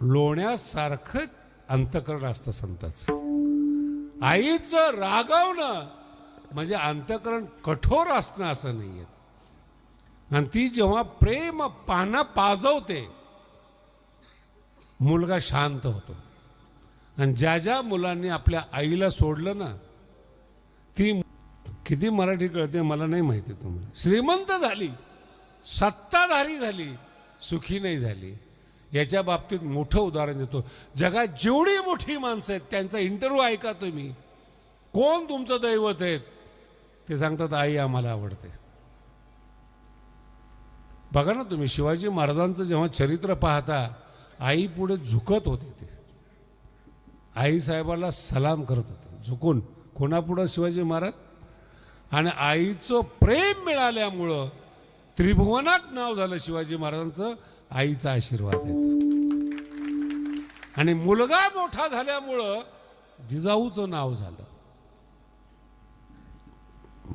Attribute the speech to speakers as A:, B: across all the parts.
A: लोण्यासारखं अंतकरण असतं संताचं. आईचं रागवणं म्हणजे अंतकरण कठोर असणं असं नाही आहे. आणि ती जेव्हा प्रेम पाना पाजवते मुलगा शांत होतो. आणि ज्या ज्या मुलांनी आपल्या आईला सोडलं ना, ती किती मराठी कळते मला नाही माहिती तुम्हाला, श्रीमंत झाली, सत्ताधारी झाली, सुखी नाही झाली. याच्या बाबतीत मोठं उदाहरण देतो. जगात जेवढी मोठी माणसं आहेत त्यांचा इंटरव्ह्यू ऐका तुम्ही. कोण तुमचं दैवत आहेत ते सांगतात आई आम्हाला आवडते. बघा ना तुम्ही शिवाजी महाराजांचं जेव्हा चरित्र पाहता आई पुढे झुकत होते. ते आई साहेबाला सलाम करत होते झुकून. कोणापुढं? शिवाजी महाराज. आणि आईचं प्रेम मिळाल्यामुळं त्रिभुवनात नाव झालं शिवाजी महाराजांचं. आईचा आशीर्वाद आहे. आणि मुलगा मोठा झाल्यामुळं जिजाऊचं नाव झालं.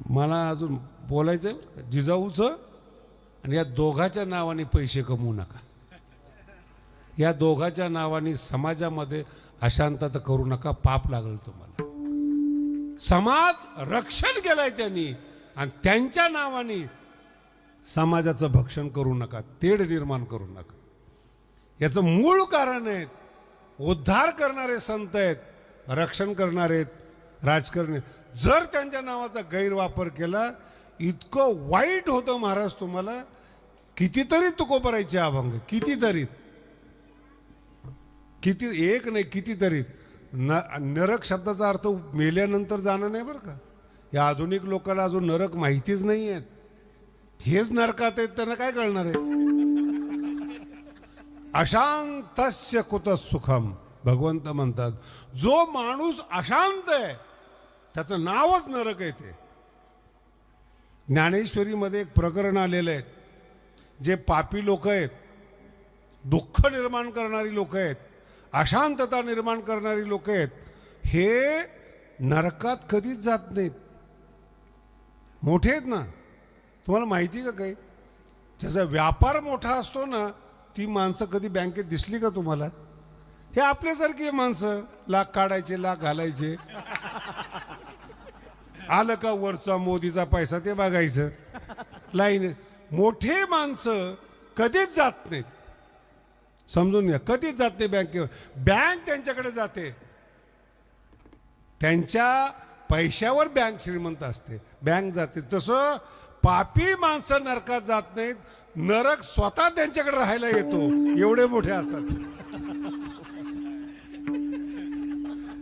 A: मला अजून बोलायचं जिजाऊचं. आणि या दोघाच्या नावाने पैसे कमवू नका. या दोघाच्या नावाने समाजामध्ये अशांतता करू नका. पाप लागल तुम्हाला. समाज रक्षण केलंय त्यांनी आणि त्यांच्या नावाने समाजाचं भक्षण करू नका. तेढ निर्माण करू नका. याचं मूळ कारण आहे उद्धार करणारे संत आहेत, रक्षण करणारे राजकारणी. जर त्यांच्या नावाचा गैरवापर केला इतकं वाईट होतं महाराज तुम्हाला. कितीतरी तुकोबरायचे अभंग, कितीतरी, किती एक नाही कितीतरी. नरक शब्दाचा अर्थ मेल्यानंतर जाणं नाही बरं का. या आधुनिक लोकांना अजून नरक माहितीच नाही आहेत. हेच नरकात आहेत त्यांना काय कळणार आहे. अशांतस्य कुत सुखम भगवंत म्हणतात. जो माणूस अशांत आहे त्याचं नावच नरक आहे. ते ज्ञानेश्वरीमध्ये एक प्रकरण आलेलं आहे. जे पापी लोक आहेत, दुःख निर्माण करणारी लोक आहेत, अशांतता निर्माण करणारी लोक आहेत, हे नरकात कधीच जात नाहीत. मोठे आहेत ना. तुम्हाला माहिती का काही? ज्याचा व्यापार मोठा असतो ना ती माणसं कधी बँकेत दिसली का तुम्हाला? हे आपल्यासारखी माणसं लाख काढायचे, लाख घालायचे. आलं का वरचा मोदीचा पैसा ते बघायचं. लाईन. मोठे माणसं कधीच जात नाहीत. समजून घ्या, कधीच जात नाही बँकेवर. बँक त्यांच्याकडे जाते. त्यांच्या पैशावर बँक श्रीमंत असते, बँक जाते. तसं पापी माणसं नरकात जात नाहीत. नरक स्वतः त्यांच्याकडे राहायला येतो. एवढे मोठे असतात.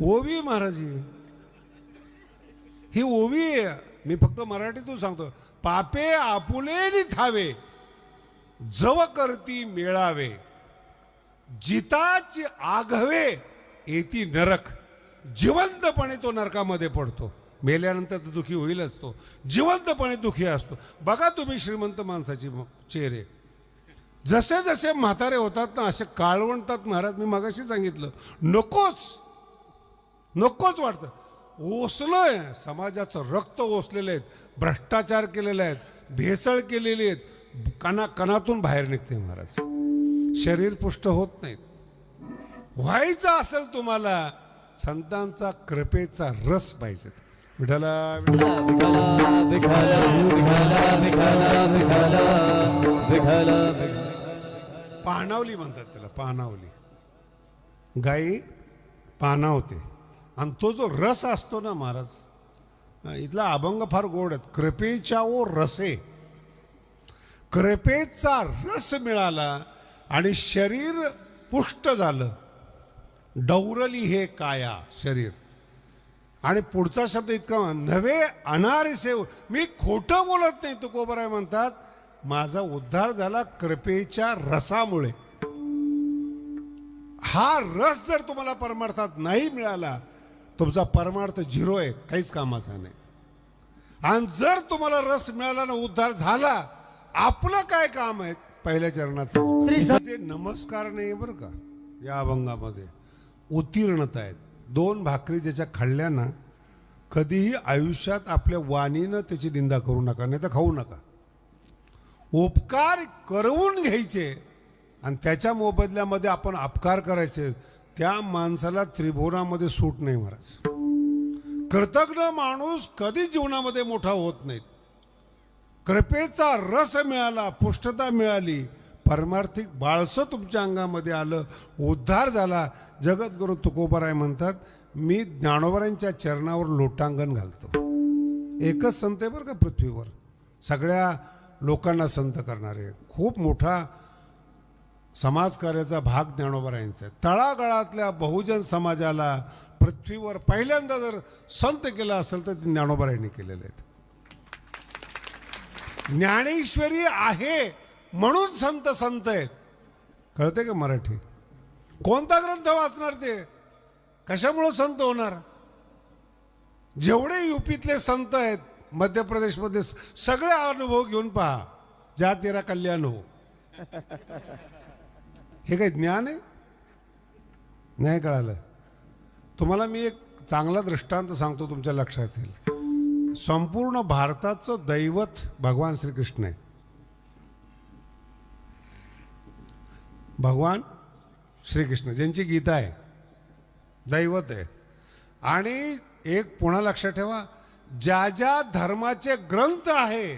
A: ओवी महाराज ही ओवी आहे. मी फक्त मराठीतून सांगतो. पापे आपुले थावे जव करती मेळावे जिताची आघवे येती नरक. जिवंतपणे तो नरकामध्ये पडतो. मेल्यानंतर तर दुखी होईलच. तो जिवंतपणे दुखी असतो. बघा तुम्ही श्रीमंत माणसाची चेहरे जसे जसे म्हातारे होतात ना असे काळवंटात. महाराज मी मगाशी सांगितलं नकोच नकोच वाटतं. ओसलंय समाजाचं रक्त ओसलेलं आहे. भ्रष्टाचार केलेले आहेत, भेसळ केलेली आहेत. कणातून बाहेर निघते महाराज. शरीर पुष्ट होत नाहीत. व्हायचं असेल तुम्हाला संतांचा कृपेचा रस पाहिजे. विठ्ठला पानावली म्हणतात त्याला. पानावली. गाई पाना होते आणि तो जो रस असतो ना महाराज, इथला अभंग फार गोड आहेत. कृपेच्या ओ रसे. कृपेचा रस मिळाला आणि शरीर पुष्ट झालं. डौरली हे काया शरीर. आणि पुढचा शब्द इतका नव्हे अनारी सेव. मी खोटं बोलत नाही. तुकोबराय म्हणतात माझा उद्धार झाला कृपेच्या रसामुळे. हा रस जर तुम्हाला परमार्थात नाही मिळाला तुमचा परमार्थ झिरो आहे, काहीच कामाचा नाही. आणि जर तुम्हाला रस मिळाला ना उद्धार झाला, आपलं काय काम आहे पहिल्या चरणाचं. ते नमस्कार नाही बरं का. या अभंगामध्ये उत्तीर्णता आहेत. 2 भाकरी ज्याच्या खाल्ल्या ना कधीही आयुष्यात आपल्या वाणीनं त्याची निंदा करू नका, नाही तर खाऊ नका. उपकार करवून घ्यायचे आणि त्याच्या मोबदल्यामध्ये आपण अपकार करायचे, त्या माणसाला त्रिभुवनामध्ये सूट नाही महाराज. कृतज्ञ माणूस कधी जीवनामध्ये मोठा होत नाही. कृपेचा रस मिळाला, पुष्टता मिळाली, परमार्थिक बाळसं तुमच्या अंगामध्ये आलं, उद्धार झाला. जगद्गुरु तुकोबाराय म्हणतात, मी ज्ञानोबारांच्या चरणावर लोटांगण घालतो. एकच संत आहे बरं का पृथ्वीवर, सगळ्या लोकांना संत करणारे. खूप मोठा समाजकार्याचा भाग ज्ञानोबारायांचा आहे. तळागाळातल्या बहुजन समाजाला पृथ्वीवर पहिल्यांदा जर संत केलं असेल तर ज्ञानोबारायांनी केलेले आहेत. ज्ञानेश्वरी आहे म्हणून संत संत आहेत. कळते का मराठी? कोणता ग्रंथ वाचणार ते? कशामुळे संत होणार? जेवढे यूपीतले संत आहेत, मध्य प्रदेशमध्ये, सगळे अनुभव घेऊन पहा. ज्या तेरा कल्याण हो. हे काही ज्ञान आहे? नाही कळालं तुम्हाला? मी एक चांगला दृष्टांत सांगतो, तुमच्या लक्षात येईल. संपूर्ण भारताचं दैवत भगवान श्रीकृष्ण आहे. भगवान श्रीकृष्ण ज्यांची गीता आहे, दैवत आहे. आणि एक पुन्हा लक्षात ठेवा, ज्या ज्या धर्माचे ग्रंथ आहे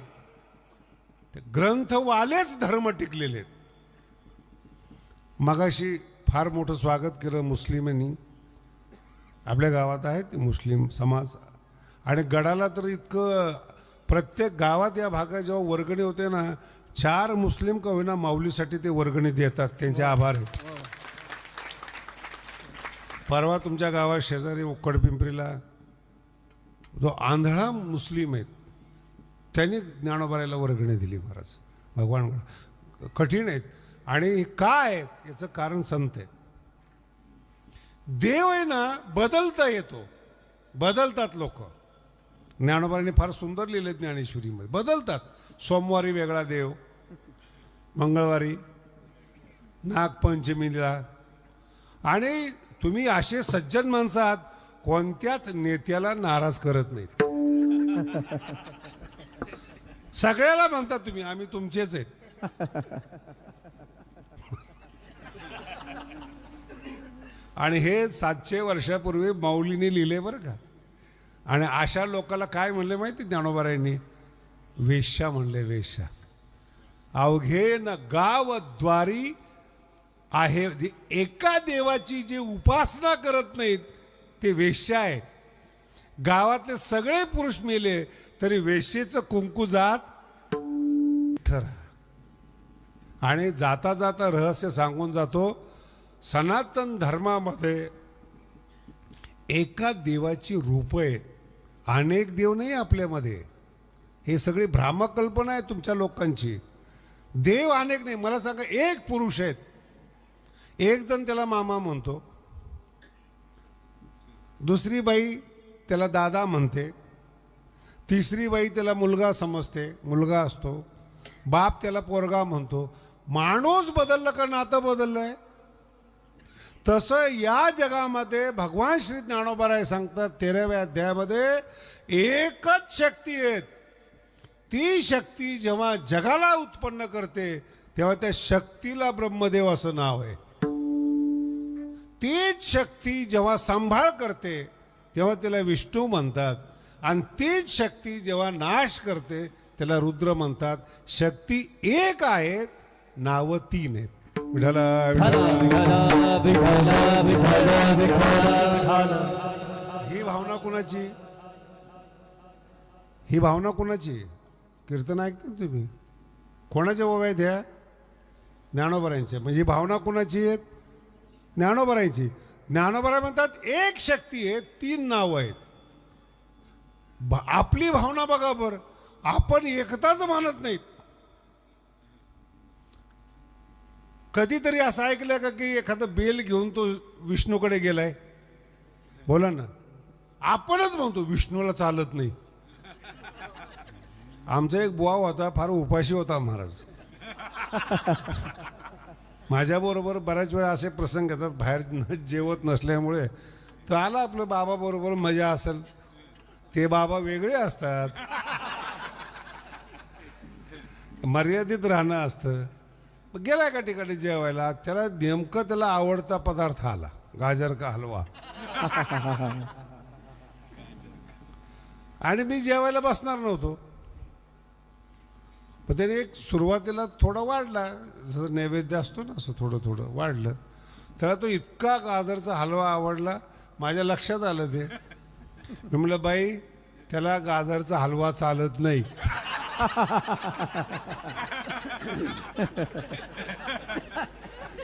A: ते ग्रंथवालेच धर्म टिकलेले आहेत. मगाशी फार मोठं स्वागत केलं मुस्लिमांनी. आपल्या गावात आहेत मुस्लिम समाज, आणि गडाला तर इतकं, प्रत्येक गावात या भागात जेव्हा वर्गणी होते ना, 4 मुस्लिम का होईना माऊलीसाठी ते वर्गणी देतात. त्यांचे आभार आहेत. परवा तुमच्या गावात शेजारी उक्कडपिंपरीला जो आंधळा मुस्लिम आहेत, त्यांनी ज्ञानोबारायला वर्गणी दिली महाराज. भगवान कठीण आहेत. आणि काय आहेत याचं कारण संत आहेत. देव आहे ना, बदलता येतो, बदलतात लोक. ज्ञानोबारांनी फार सुंदर लिहिले ज्ञानेश्वरीमध्ये. बदलतात. सोमवारी वेगळा देव, मंगळवारी, नागपंचमीला. आणि तुम्ही असे सज्जन माणसं आहात, कोणत्याच नेत्याला नाराज करत नाहीत. सगळ्याला म्हणतात तुम्ही आम्ही तुमचेच आहेत. आणि हे 700 वर्षापूर्वी माऊलीने लिहिले बरं का. आणि अशा लोकांना काय म्हणले माहिती ज्ञानोबारायांनी? वेश्या म्हणले. वेश्या. अवघे न गाव द्वारी आहे, जे एका देवाची जे उपासना करत नाहीत ते वेश्या आहेत. गावातले सगळे पुरुष मेले तरी वेश्येचं कुंकू जात ठरा. आणि जाता जाता रहस्य सांगून जातो, सनातन धर्मामध्ये एका देवाची रूप आहेत, अनेक देव नाही आपल्यामध्ये. हे सगळी भ्रामक कल्पना आहे तुमच्या लोकांची. देव अनेक नाही. मला सांगा, एक पुरुष आहेत, एक जण त्याला मामा म्हणतो, दुसरी बाई त्याला दादा म्हणते, तिसरी बाई त्याला मुलगा समजते, मुलगा असतो, बाप त्याला पोरगा म्हणतो. माणूस बदलला का नातं बदललंय? तसं या जगामध्ये भगवान श्री ज्ञानोबाराय सांगतात 13व्या अध्यायामध्ये, एकच शक्ती आहे. ती शक्ती जेव्हा जगाला उत्पन्न करते तेव्हा त्या शक्तीला ब्रह्मदेव असं नाव आहे. तीच शक्ती जेव्हा सांभाळ करते तेव्हा त्याला विष्णू म्हणतात. आणि तीच शक्ती जेव्हा नाश करते त्याला रुद्र म्हणतात. शक्ती एक आहेत, नावं 3 आहेत. ही भावना कुणाची? ही भावना कुणाची? कीर्तन ऐकता तुम्ही? कोणाच्या ओव्या आहेत ह्या? ज्ञानोबारायांच्या. म्हणजे ही भावना कुणाची आहेत? ज्ञानोबारायांची. ज्ञानोबाराय म्हणतात एक शक्ती आहे, 3 नावं आहेत. आपली भावना बघा बरं, आपण एकताच मानत नाहीत. कधीतरी असं ऐकलं का की एखादं बेल घेऊन तो विष्णूकडे गेलाय? बोला ना. आपणच म्हणतो विष्णूला चालत नाही. आमचा एक बुवा होता, फार उपाशी होता महाराज. माझ्याबरोबर बऱ्याच वेळा असे प्रसंग येतात, बाहेर जेवत नसल्यामुळे. तर आला आपलं बाबा बरोबर, मजा असेल. ते बाबा वेगळे असतात, मर्यादित राहणं असतं. मग गेला एका ठिकाणी जेवायला, त्याला नेमकं त्याला आवडता पदार्थ आला, गाजर का हलवा. आणि मी जेवायला बसणार नव्हतो, पण त्याने एक सुरुवातीला थोडं वाढला, जसं नैवेद्य असतो ना असं थोडं थोडं वाढलं. त्याला तो इतका गाजरचा हलवा आवडला, माझ्या लक्षात आलं ते. मी म्हटलं बाई, त्याला गाजरचा हलवा चालत नाही.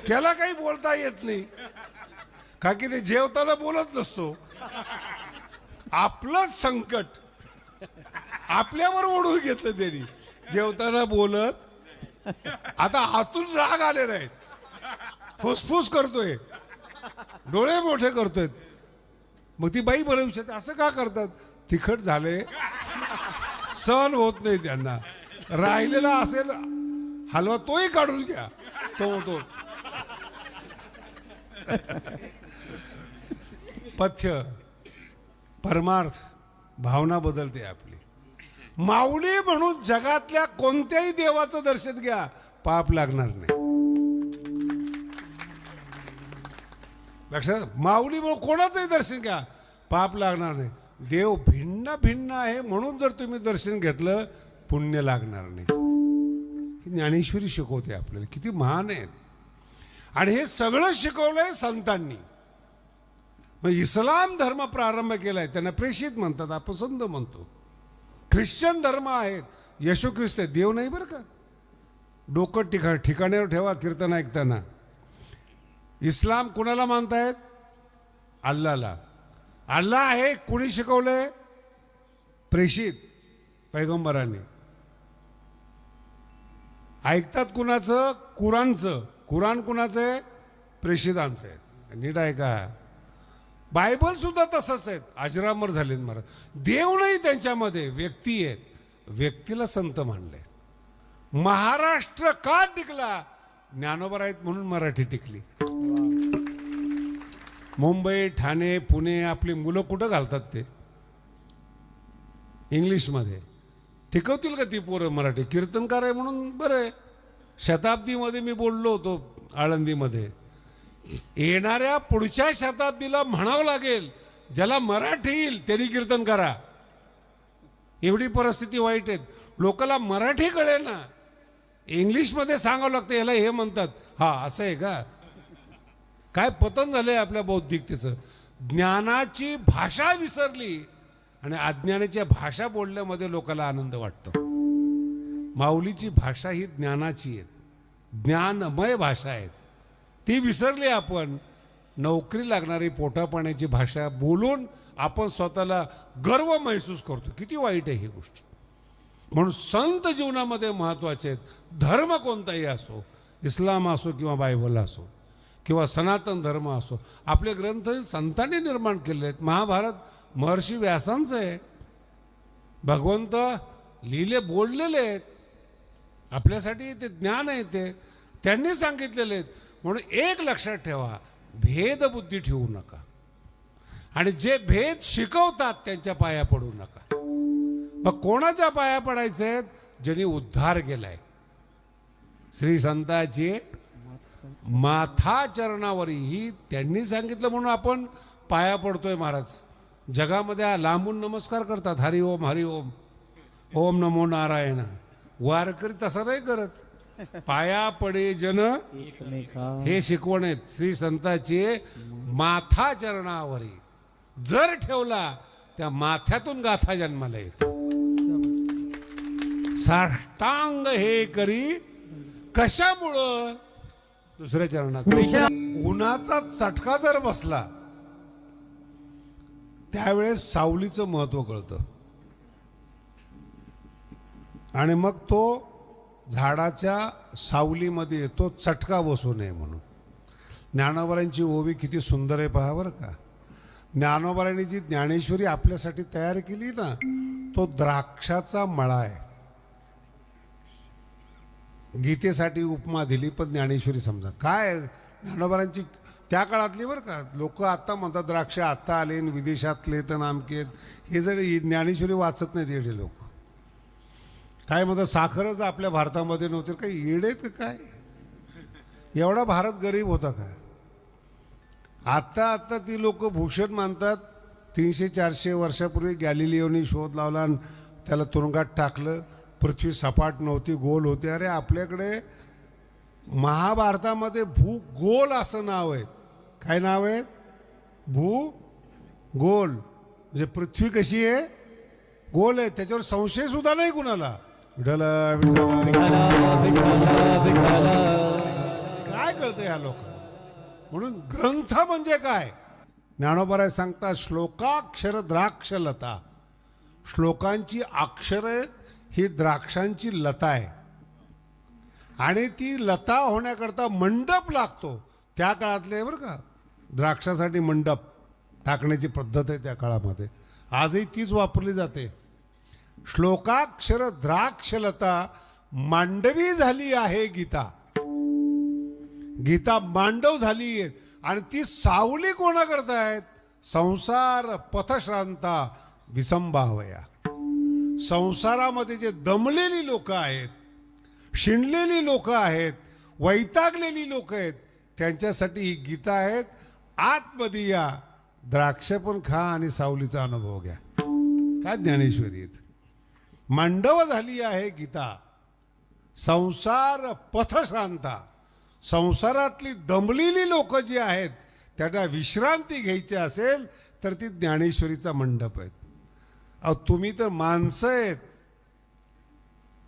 A: त्याला काही बोलता येत नाही, का की ते जेवताना बोलत नसतो. आपलंच संकट आपल्यावर ओढून घेतलं त्यांनी, जेवताना बोलत. आता आतून राग आलेला आहे, फुसफुस करतोय, डोळे मोठे करतोय. मग ती बाई बरं विचारते, असं का करतात? तिखट झाले, सहन होत नाही त्यांना. राहिलेला असेल हलवा तोही काढून घ्या, तो पथ्य परमार्थ भावना बदलते आपली. माऊली म्हणून जगातल्या कोणत्याही देवाचं दर्शन घ्या, पाप लागणार नाही. लक्षात, माऊली म्हणून कोणाचंही दर्शन घ्या, पाप लागणार नाही. देव भिन्न भिन्न आहे म्हणून जर तुम्ही दर्शन घेतलं, पुण्य लागणार नाही. ज्ञानेश्वरी शिकवते आपल्याला, किती महान आहेत. आणि हे सगळं शिकवलंय संतांनी. मग इस्लाम धर्म प्रारंभ केलाय, त्यांना प्रेषित म्हणतात, आपण संत म्हणतो. ख्रिश्चन धर्म आहेत, येशू ख्रिस्त देव नाही बरं का. डोकं ठिकाण्यावर ठेवा कीर्तन ऐकताना. इस्लाम कुणाला मानतायत? अल्लाला. अल्लाह आहे, कुणी शिकवलंय? प्रेषित पैगंबरांनी. ऐकतात कुणाचं? कुराणचं. कुराण कुणाचं आहे? प्रेषितांचं आहे. नीट ऐका. बायबल सुद्धा तसंच आहेत, अजरामर झालेत महाराज. देव नाही त्यांच्यामध्ये, व्यक्ती आहेत. व्यक्तीला संत मानले. महाराष्ट्र का टिकला? ज्ञानोबा आहेत म्हणून मराठी टिकली. मुंबई, ठाणे, पुणे आपली मुलं कुठं घालतात ते? इंग्लिशमध्ये. टिकवतील का ती पोरं मराठी? कीर्तनकार आहे म्हणून बरं आहे. शताब्दीमध्ये मी बोललो होतो आळंदीमध्ये, येणाऱ्या पुढच्या शताब्दीला म्हणावं लागेल, ज्याला मराठी येईल त्यांनी कीर्तन करा. एवढी परिस्थिती वाईट आहे. लोकांना मराठी कळेल ना, इंग्लिशमध्ये सांगावं लागतं, याला हे म्हणतात. हा असं आहे का? काय पतन झालंय आपल्या बौद्धिकतेचं. ज्ञानाची भाषा विसरली आणि अज्ञानाच्या भाषा बोलण्यामध्ये लोकांना आनंद वाटतो. माऊलीची भाषा ही ज्ञानाची आहे, ज्ञानमय भाषा आहे. ती विसरली आपण. नोकरी लागणारी पोटापाण्याची भाषा बोलून आपण स्वतःला गर्व महसूस करतो. किती वाईट आहे ही गोष्ट. म्हणून संत जीवनामध्ये महत्त्वाचे आहेत. धर्म कोणताही असो, इस्लाम असो किंवा बायबल असो किंवा सनातन धर्म असो, आपले ग्रंथ संतांनी निर्माण केले आहेत. महाभारत महर्षी व्यासांचं आहे. भगवंत लिहिले बोललेले आहेत, आपल्यासाठी ते ज्ञान आहे, ते त्यांनी सांगितलेले आहेत. म्हणून एक लक्षात ठेवा, भेदबुद्धी ठेवू नका. आणि जे भेद शिकवतात त्यांच्या पाया पडू नका. मग कोणाच्या पाया पडायचे आहेत? ज्यांनी उद्धार केलाय. श्री संताची माथा चरणावरी ही त्यांनी सांगितलं म्हणून आपण पाया पडतोय. महाराज जगामध्ये लांबून नमस्कार करतात, हरि ओम हरि ओम, ओम नमो नारायण. वारकरी तसं नाही करत. पाया पडे जन हे शिकवण आहेत श्री संताची. माथा चरणावरी जर ठेवला, त्या माथ्यातून गाथा जन्माला येते. साष्टांग हे करी कशामुळं? दुसऱ्या चरणात. उन्हाचा चटका जर बसला, त्यावेळेस सावलीचं महत्व कळतं. आणि मग तो झाडाच्या सावलीमध्ये तो चटका बसू नये म्हणून. ज्ञानोबारांची ओवी किती सुंदर आहे पहा बरं का. ज्ञानोबारांनी जी ज्ञानेश्वरी आपल्यासाठी तयार केली ना, तो द्राक्षाचा मळा आहे. गीतेसाठी उपमा दिली, पण ज्ञानेश्वरी समजा काय ज्ञानोबारांची त्या काळातली बरं का. लोक आता म्हणतात द्राक्ष आत्ता आले विदेशातले तर नामकेत. हे जर ज्ञानेश्वरी वाचत नाहीत येडे लोक. काय म्हणतात साखरच आपल्या भारतामध्ये नव्हते, काही येडेत काय.
B: एवढा भारत गरीब होता का? आता ती लोक भूषण मानतात. 300-400 वर्षापूर्वी गॅलिलिओनी शोध लावला आणि त्याला तुरुंगात टाकलं. पृथ्वी सपाट नव्हती, गोल होती. अरे आपल्याकडे महाभारतामध्ये भूगोल असं नाव आहे. काय नाव आहे? भूगोल. म्हणजे पृथ्वी कशी आहे? गोल आहे. त्याच्यावर संशय सुद्धा नाही कुणाला. विठ्ठल काय कळतं या लोक? म्हणून ग्रंथ म्हणजे काय? ज्ञानोबराय सांगतात श्लोकाक्षर द्राक्षलता. श्लोकांची अक्षर ही द्राक्षांची लता आहे आणि ती लता होण्याकरता मंडप लागतो. त्या काळातले बरं का, द्राक्षासाठी मंडप टाकण्याची पद्धत आहे त्या काळामध्ये. आजही तीच वापरली जाते. श्लोकाक्षर द्राक्षलता मांडवी झाली आहे गीता. गीता मांडव झाली आहे आणि ती सावली कोणा करतायत? संसार पथश्रांता विसंभावया. संसारामध्ये जे दमलेली लोक आहेत, शिणलेली लोक आहेत, वैतागलेली लोक आहेत, त्यांच्यासाठी ही गीता आहेत. आतमध्ये या, द्राक्ष पण खा आणि सावलीचा अनुभव घ्या. काय ज्ञानेश्वरीत मांडव झाली आहे गीता. संसार पथश्रांता. संसारातली दमलेली लोक जी आहेत त्यांना विश्रांती घ्यायची असेल तर ती ज्ञानेश्वरीचा मंडप आहे. अहो तुम्ही तर माणसं आहेत.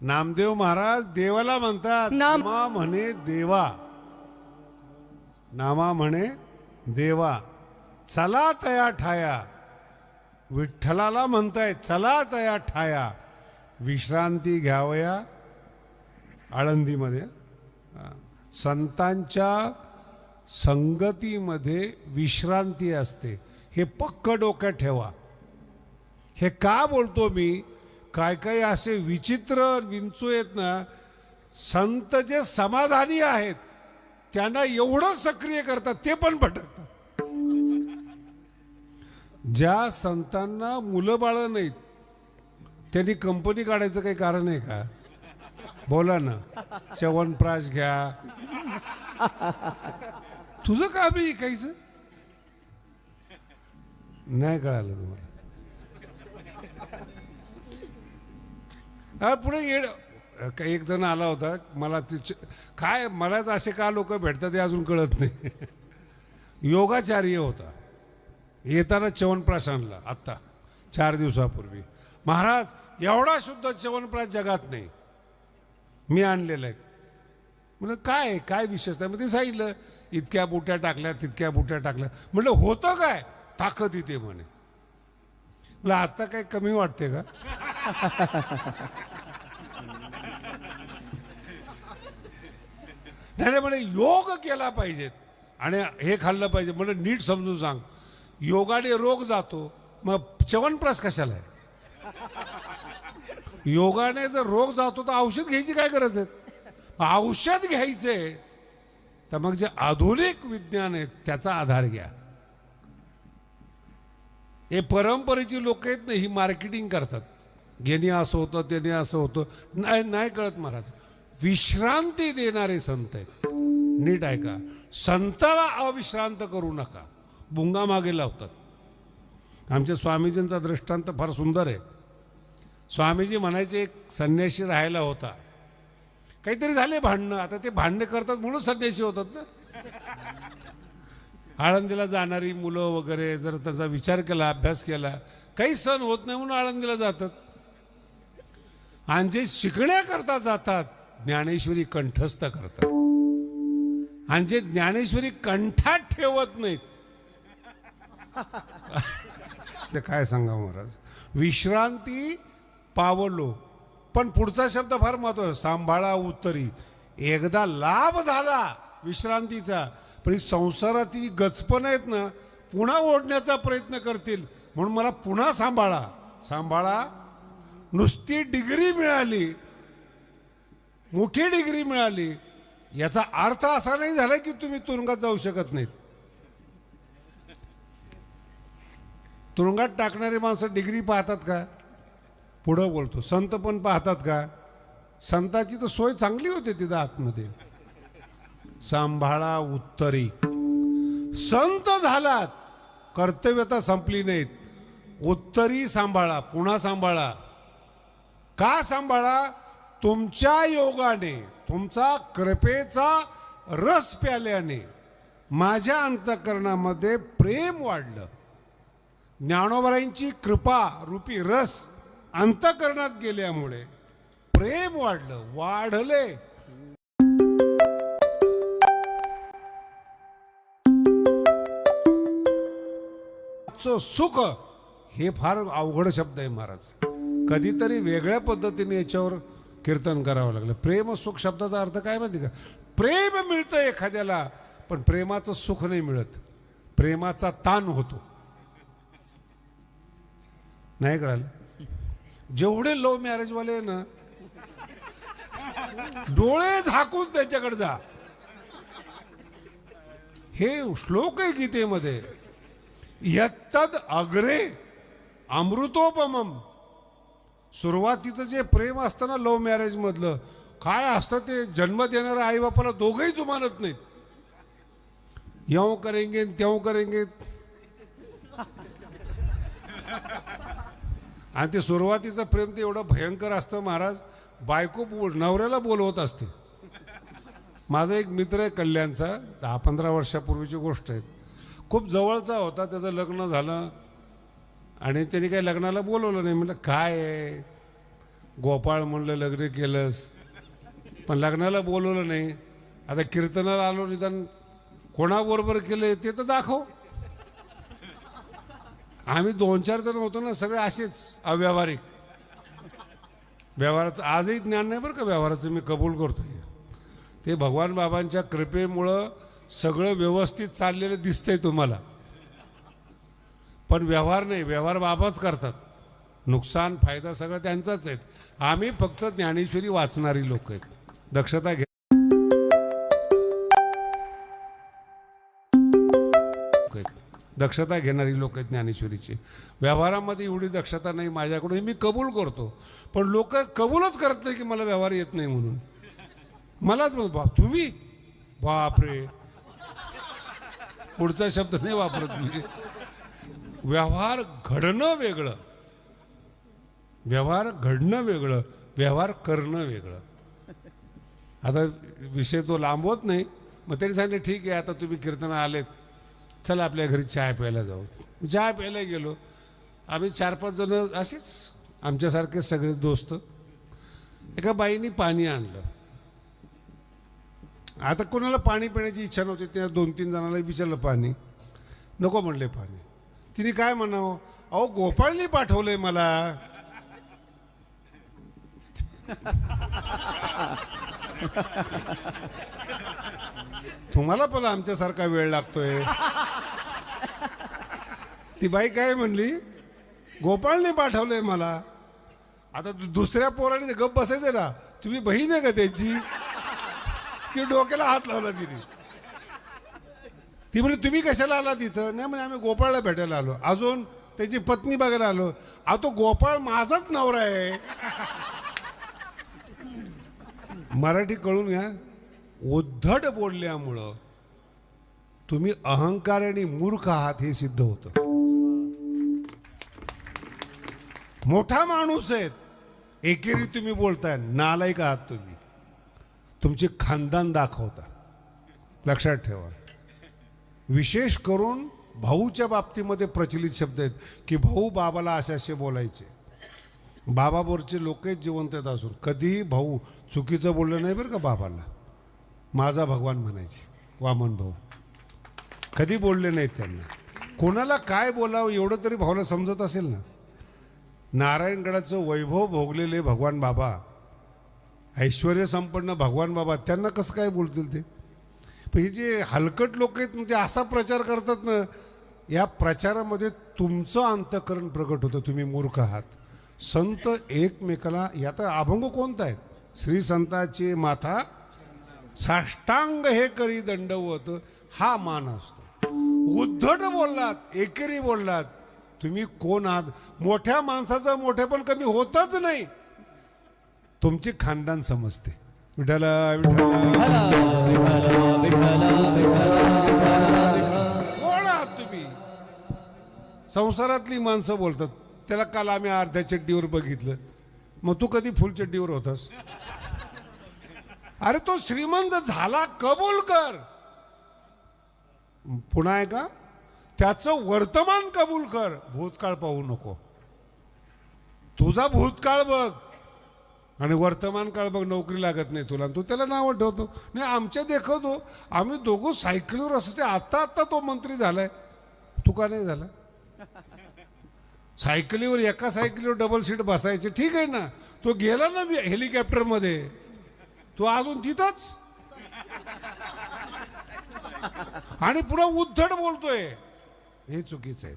B: नामदेव महाराज देवाला म्हणतात नामा म्हणे देवा. नामा म्हणे देवा. चला तया ठाया. विठ्ठलाला म्हणताय चला तया ठाया. विश्रांती घ्यावया आळंदीमध्ये. संतांच्या संगतीमध्ये विश्रांती असते. हे पक्क डोक्यात ठेवा. हे का बोलतो मी? काय काय असे विचित्र विंचू आहेत ना, संत जे समाधानी आहेत त्यांना एवढं सक्रिय करतात ते पण भटकतात. ज्या संतांना मुलं बाळ नाहीत त्यांनी कंपनी काढायचं काही कारण आहे का? बोला ना. च्यवनप्राश घ्या. तुझं का बी ऐकायचं नाही? कळालं तुम्हाला? पुढे एक जण आला होता. मला काय मलाच असे का लोक भेटतात हे अजून कळत नाही. योगाचार्य होता. येताना च्यवनप्राश आणला आत्ता 4 दिवसापूर्वी. महाराज एवढा शुद्ध च्यवनप्राश जगात नाही, मी आणलेला आहे. म्हणजे काय काय विशेषता? मग ते सांगितलं इतक्या बुट्या टाकल्या, तितक्या बुट्या टाकल्या. म्हटलं होतं काय? ताकद येते म्हणे. म्हटलं आता काय कमी वाटते का? नाही म्हणे योग केला पाहिजेत आणि हे खाल्लं पाहिजे. म्हणजे नीट समजून सांग. योगाने रोग जातो, मग च्यवनप्राश कशाला आहे? योगाने जर रोग जातो तर औषध घ्यायची काय गरज आहे? औषध घ्यायचे तर मग जे आधुनिक विज्ञान आहे त्याचा आधार घ्या. हे परंपरेची लोक आहेत ना, ही मार्केटिंग करतात. याने असं होतं, त्याने असं होतं. नाही कळत महाराज. विश्रांती देणारे संत आहेत. नीट ऐका. संताला अविश्रांत करू नका. बुंगा मागे लावतात. आमच्या स्वामीजींचा दृष्टांत फार सुंदर आहे. स्वामीजी म्हणायचे एक संन्यासी राहायला होता. काहीतरी झाले भांडणं. आता ते भांडणं करतात म्हणून संन्यासी होतात ना. आळंदीला जाणारी मुलं वगैरे जर त्याचा विचार केला, अभ्यास केला, काही सण होत नाही म्हणून आळंदीला जातात. आणि जे शिकण्याकरता जातात ज्ञानेश्वरी कंठस्थ करतात. आणि जे ज्ञानेश्वरी कंठात ठेवत नाहीत ते काय सांगा महाराज. विश्रांती पावलो. पण पुढचा शब्द फार महत्त्वाचा. सांभाळा उत्तरी. एकदा लाभ झाला विश्रांतीचा, पण ही संसारात ही गचपण आहेत ना, पुन्हा ओढण्याचा प्रयत्न करतील. म्हणून मला पुन्हा सांभाळा. सांभाळा. नुसती डिग्री मिळाली, मोठी डिग्री मिळाली, याचा अर्थ असा नाही झाला की तुम्ही तुरुंगात जाऊ शकत नाहीत. तुरुंगात टाकणारे माणसं डिग्री पाहतात का? पुढं बोलतो. संत पण पाहतात का? संताची तर सोय चांगली होते तिथं आतमध्ये. सांभाळा उत्तरी. संत झालात, कर्तव्यता संपली नाहीत. उत्तरी सांभाळा, पुन्हा सांभाळा. का सांभाळा? तुमच्या योगाने, तुमचा कृपेचा रस प्याल्याने माझ्या अंतःकरणामध्ये प्रेम वाढलं. ज्ञानोबारांची कृपा रूपी रस अंतःकरणात गेल्यामुळे प्रेम वाढले. सुख हे फार अवघड शब्द आहे महाराज. कधीतरी वेगळ्या पद्धतीने याच्यावर कीर्तन करावं लागलं. प्रेम सुख शब्दाचा अर्थ काय माहिती का? प्रेम मिळतं एखाद्याला, पण प्रेमाचं सुख नाही मिळत. प्रेमाचा ताण होतो. नाही कळालं? जेवढे लव्ह मॅरेजवाले आहे ना, डोळे झाकून त्याच्याकडे जा. हे श्लोक आहे गीतेमध्ये. यत्तद अग्रे अमृतोपमम. सुरुवातीचं जे प्रेम असतं ना लव्ह मॅरेज मधलं, काय असतं ते, जन्म देणाऱ्या आई बापाला दोघंही जुमानत नाहीत. यों करेंगे त्यों करेंगे. आणि ते सुरुवातीचं प्रेम ते एवढं भयंकर असतं महाराज. बायको नवऱ्याला बोलवत असते. माझा एक मित्र आहे कल्याणचा, 10-15 वर्षापूर्वीची गोष्ट आहे. खूप जवळचा होता. त्याचं लग्न झालं आणि त्याने काही लग्नाला बोलवलं नाही. म्हटलं काय आहे गोपाळ, म्हणलं लग्न केलंस पण लग्नाला बोलवलं नाही. आता कीर्तनाला आलो, निदान कोणाबरोबर केलं ते तर दाखव. आम्ही 2-4 जण होतो ना, सगळे असेच अव्यावहारिक. व्यवहाराचं आजही ज्ञान नाही बरं का व्यवहाराचं, मी कबूल करतोय. ते भगवान बाबांच्या कृपेमुळं सगळं व्यवस्थित चाललेलं दिसतंय तुम्हाला, पण व्यवहार नाही. व्यवहार बाबाच करतात. नुकसान फायदा सगळं त्यांचाच आहे. आम्ही फक्त ज्ञानेश्वरी वाचणारी लोक आहेत. दक्षता घे. दक्षता घेणारी लोक आहेत ज्ञानेश्वरीची. व्यवहारामध्ये एवढी दक्षता नाही माझ्याकडून, मी कबूल करतो. पण लोक कबूलच करत नाही की मला व्यवहार येत नाही म्हणून. मलाच मग तुम्ही बापरे, पुढचा शब्द नाही वापरत मी. व्यवहार घडणं वेगळं, व्यवहार घडणं वेगळं, व्यवहार करणं वेगळं. आता विषय तो लांबवत नाही. मग तरी सांगितलं ठीक आहे, आता तुम्ही कीर्तना आलेत, चला आपल्या घरी चहा प्यायला जाऊ. चहा प्यायला गेलो. आम्ही 4-5 जण असेच आमच्यासारखे सगळे दोस्त. एका बाईने पाणी आणलं. आता कोणाला पाणी पिण्याची इच्छा नव्हती. त्या 2-3 जणांना विचारलं पाणी, नको म्हणले पाणी. तिने काय म्हणावं, अहो गोपाळनी पाठवलंय मला. तुम्हाला पण आमच्यासारखा वेळ लागतोय. ती बाई काय म्हणली, गोपाळने पाठवलंय मला. आता दुसऱ्या पोराने गप बसायचं ना, तुम्ही बहीण आहे का त्याची? ती डोक्याला हात लावला तिने. ती म्हणजे तुम्ही कशाला आला तिथं? नाही म्हणजे आम्ही गोपाळला भेटायला आलो. अजून त्याची पत्नी बघायला आलो. अहो तो गोपाळ माझाच नवरा आहे. मराठी कळून घ्या. उद्धट बोलल्यामुळं तुम्ही अहंकारी आणि मूर्ख आहात हे सिद्ध होतं. मोठा माणूस आहेत, एकेरी तुम्ही बोलताय, नालायक आहात तुम्ही. तुमचे खानदान दाखवता. लक्षात ठेवा. विशेष करून भाऊच्या बाबतीमध्ये प्रचलित शब्द आहेत की भाऊ बाबाला असे असे बोलायचे. बाबाबरोबरचे लोक जिवंत आहेत असून कधीही भाऊ चुकीचं बोललं नाही बरं का. बाबाला माझा भगवान म्हणायचे, वामन भाऊ. कधी बोलले नाहीत त्यांना. कोणाला काय बोलावं एवढं तरी भाऊला समजत असेल ना. नारायणगडाचं वैभव भोगलेले भगवान बाबा, ऐश्वर्य संपन्न भगवान बाबा, त्यांना कसं काय बोलतील ते? पण हे जे हलकट लोक आहेत ते असा प्रचार करतात ना, या प्रचारामध्ये तुमचं अंतःकरण प्रकट होतं. तुम्ही मूर्ख आहात. संत एकमेकाला, याचा अभंग कोणता आहे? श्री संताचे माथा साष्टांग हे करी दंडवत, हा मान असतो. उद्धट बोललात, एकेरी बोललात, तुम्ही कोण आहात? मोठ्या माणसाचं मोठेपण कमी होतच नाही. तुमची खानदान समजते. विठ्ठल विठ्ठल. कोण आहात तुम्ही? संसारातली माणसं बोलतात. त्याला काल आम्ही अर्ध्या चड्डीवर बघितलं. मग तू कधी फुल चड्डीवर होतास? अरे तो श्रीमंत झाला, कबूल कर. पुन्हा आहे का? त्याचं वर्तमान कबूल कर, भूतकाळ पाहू नको. तुझा भूतकाळ बघ आणि वर्तमान काळ बघ. नोकरी लागत नाही तुला, तू त्याला नाव ठेवतो. नाही आमच्या देखतो आम्ही दोघं सायकलीवर असायचे. आता तो मंत्री झालाय, तू का नाही झाला? सायकलीवर, एका सायकलीवर डबल सीट बसायचे, ठीक आहे ना. तो गेला ना हेलिकॉप्टर मध्ये, तू अजून तिथंच आणि पुन्हा उद्धट बोलतोय. हे चुकीचं आहे.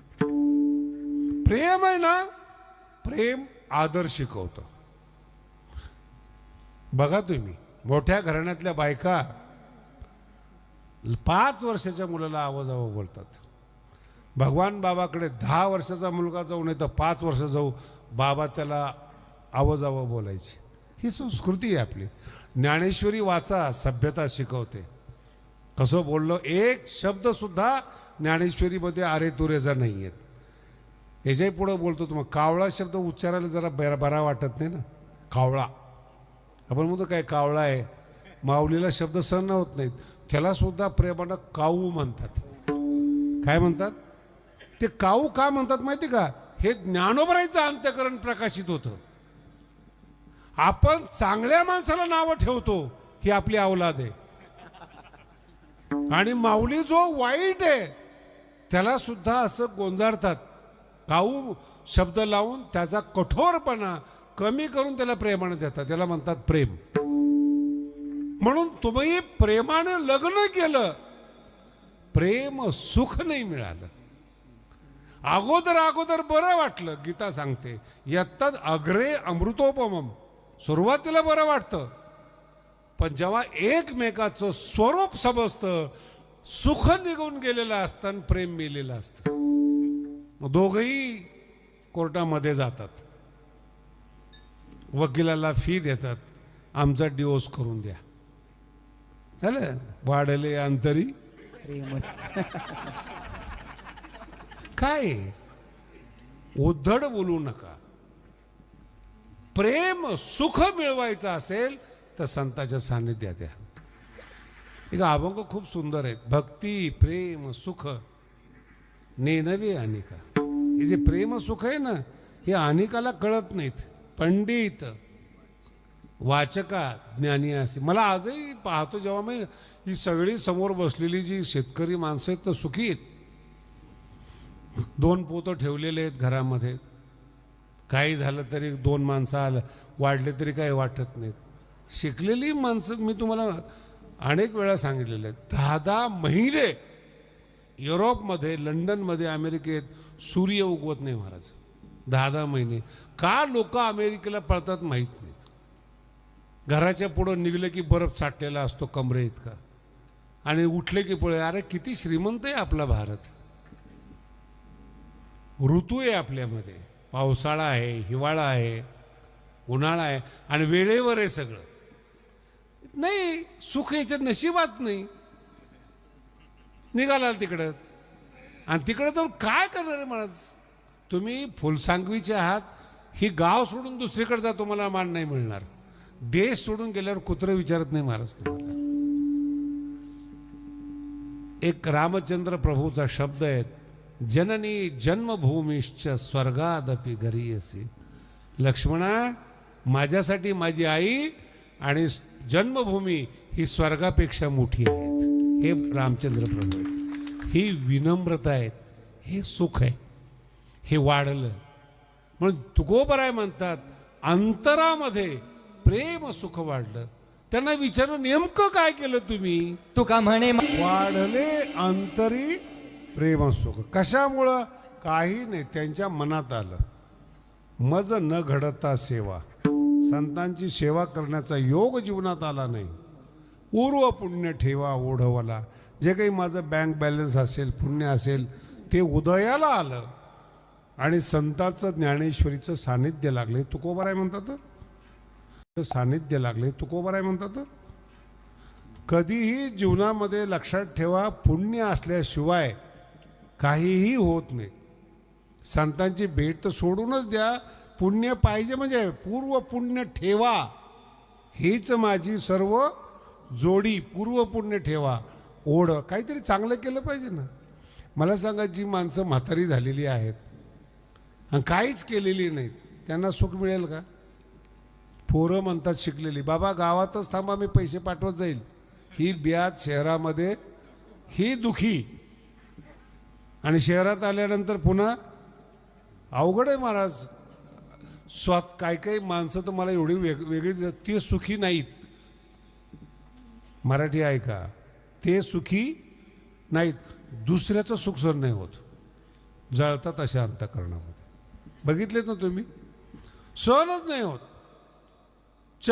B: प्रेम आहे ना, प्रेम आदर शिकवतं. बघा तुम्ही, मोठ्या घराण्यातल्या बायका 5 वर्षाच्या मुलाला आवाजावं बोलतात. भगवान बाबाकडे 10 वर्षाचा मुलगा जाऊ नाही तर 5 वर्ष जाऊ बाबा त्याला आवाजावं बोलायची. ही संस्कृती आहे आपली. ज्ञानेश्वरी वाचा, सभ्यता शिकवते. कसं बोललो, एक शब्द सुद्धा ज्ञानेश्वरीमध्ये अरे तुरेचा नाही आहेत. याच्याही पुढं बोलतो तुम्हाला, कावळा शब्द उच्चारायला जरा बरा वाटत नाही ना. कावळा, आपण म्हणतो काय कावळा आहे, माऊलीला शब्द सहन होत नाहीत. त्याला सुद्धा प्रेमानं काऊ म्हणतात. काय म्हणतात ते? काऊ का म्हणतात माहिती का? हे ज्ञानोबराईचं अंतःकरण प्रकाशित होतं. आपण चांगल्या माणसाला नावं ठेवतो, ही आपली अवलाद आहे. आणि माऊली जो वाईट आहे त्याला सुद्धा असं गोंजारतात. काऊ शब्द लावून त्याचा कठोरपणा कमी करून त्याला प्रेमाने देतात. त्याला म्हणतात प्रेम. म्हणून तुम्ही प्रेमाने लग्न केलं, प्रेम सुख नाही मिळालं. अगोदर बरं वाटलं. गीता सांगते यत्तद अग्रे अमृतोपमम. सुरुवातीला बरं वाटतं, पण जेव्हा एकमेकाचं स्वरूप समजतं, सुख निघून गेलेलं असतं आणि प्रेम मेलेलं असतं. मग दोघंही कोर्टामध्ये जातात, वकिलाला फी देतात, आमचा डिवोर्स करून द्या. झालं, वाढले अंतरी. काय उद्धट बोलू नका. प्रेम सुख मिळवायचं असेल तर संतांच्या सान्निध्यात या. एक अभंग खूप सुंदर आहेत. भक्ती प्रेम सुख नेनवे अनिका. हे जे प्रेम सुख आहे ना, हे अनिकाला कळत नाहीत. पंडित वाचका ज्ञानी असे. मला आजही पाहतो जेव्हा मी ही सगळी समोर बसलेली जी शेतकरी माणसं आहेत तर सुखी आहेत. 2 पोतं ठेवलेले आहेत घरामध्ये. काही झालं तरी 2 माणसं आलं वाढले तरी काही वाटत नाहीत. शिकलेली माणसं मी तुम्हाला अनेक वेळा सांगितलेलं आहे. 10 महिने युरोपमध्ये, लंडनमध्ये, अमेरिकेत सूर्य उगवत नाही महाराज. 10 महिने. का लोक अमेरिकेला पळतात माहीत नाहीत. घराच्या पुढं निघले की बर्फ साठलेला असतो कमरे इतका, आणि उठले की पळे. अरे किती श्रीमंत आहे आपला भारत. ऋतू आहे आपल्यामध्ये. पावसाळा आहे, हिवाळा आहे, उन्हाळा आहे, आणि वेळेवर आहे सगळं. नाही सुख याच्या नशिबात नाही. निघाला तिकडं, आणि तिकडं जाऊन काय करणार आहे महाराज? तुम्ही फुलसांगवीचे आहात, ही गाव सोडून दुसरीकडे जा, तुम्हाला मान नाही मिळणार. देश सोडून गेल्यावर कुत्रं विचारत नाही महाराज तुम्हाला. एक रामचंद्र प्रभूचा शब्द आहे, जननी जन्मभूमीश्च स्वर्गादपि गरीयसी. लक्ष्मणा, माझ्यासाठी माझी आई आणि जन्मभूमी ही स्वर्गापेक्षा मोठी आहेत. हे रामचंद्र प्रभू आहेत. ही विनम्रता आहेत, हे सुख आहे, हे वाढलं. म्हणून तुकोबराय म्हणतात, अंतरामध्ये प्रेम सुख वाढलं. त्यांना विचारून नेमकं काय केलं तुम्ही?
C: तुका म्हणे
B: वाढले अंतरी प्रेम सुख. कशामुळं? काही नाही, त्यांच्या मनात आलं. मज न घडता सेवा. संतांची सेवा करण्याचा योग जीवनात आला नाही. पूर्व पुण्य ठेवा ओढवला. जे काही माझं बँक बॅलन्स असेल, पुण्य असेल, ते उदयाला आलं आणि संतांचं ज्ञानेश्वरीचं सानिध्य लागले. तुकोबाराय म्हणतात सानिध्य लागले. तुकोबाराय म्हणतात, कधीही जीवनामध्ये लक्षात ठेवा, पुण्य असल्याशिवाय काहीही होत नाही. संतांची भेट तर सोडूनच द्या, पुण्य पाहिजे म्हणजे पूर्व पुण्य ठेवा. हीच माझी सर्व जोडी, पूर्व पुण्य ठेवा. ओढ काहीतरी चांगलं केलं पाहिजे ना. मला सांगा, जी माणसं म्हातारी झालेली आहेत आणि काहीच केलेली नाहीत, त्यांना सुख मिळेल का? पोरं म्हणतात शिकलेली, बाबा गावातच थांबा, मी पैसे पाठवत जाईल. ही ब्यात शहरामध्ये, ही दुखी, आणि शहरात आल्यानंतर पुन्हा अवघड आहे महाराज. काही काही माणसं तर मला एवढी वेगळी दिसतात, ते सुखी नाहीत. मराठी ऐका, ते सुखी नाहीत. दुसऱ्याचं सुख सहन नाही होत, जळतात अशा अंतःकरणामध्ये. बघितलेत ना तुम्ही, सहनच नाही होत.